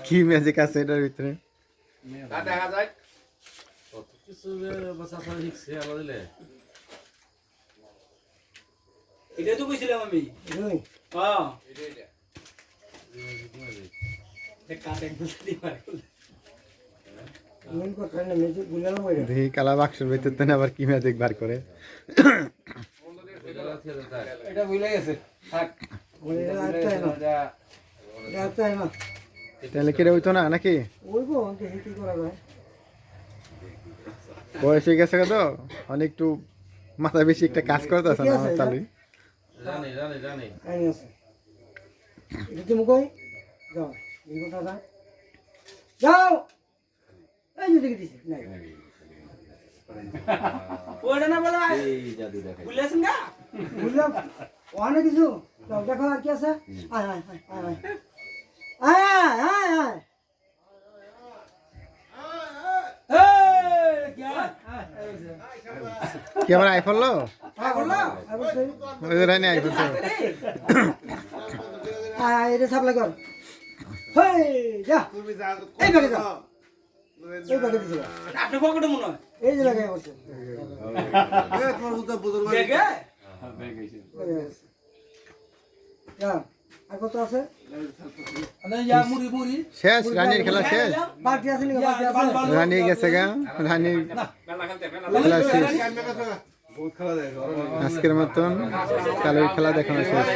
কি ম্যাজিক আছে এটার ভিতরে? দেখা যায় কিছু বাচ্চা শিখছে আমাদের এটাই তো কইছিলাম আমি। হ্যাঁ দেখি কালা বাক্সের ভিতর থেকে আবার কি ম্যাজিক বার করে। এটা ভুলে গেছে থাক তাহলে কেটে হইতো না নাকি? বয়স হয়ে গেছে তো অনেক একটু মাথা বেশি একটা কাজ করতে আছে না আমার চালুই। জানি জানি জানি যাও এই যে দেখে দিছি নাই ওটা না বলো এই জাদু দেখাই বুঝলেছেন গা? বুঝলাম অনেক কিছু যাও দেখো আর কি আছে আয় আয় আয় আয় আয় আয় আয় কি আমার আইফোন লো? আয় বললো আয় বলছে ওই যে রানি আইফোন তো। আয় আয় এটা সাপ্লাই কর হেই যা এই ব্যাগে যা এই ব্যাগে দিছি আপনি পকেটে মনে হয় এই যে ব্যাগে বসে দেখে যা আর কত আছে মুড়ি মুড়ি শেষ রানীর খেলা শেষ। বালতি আছে নাকি বালতি আছে রানী গেছে গা, রানীর বেলা খেলতে খেলা শেষ। আজকের মতন কালের খেলা দেখানো শেষ।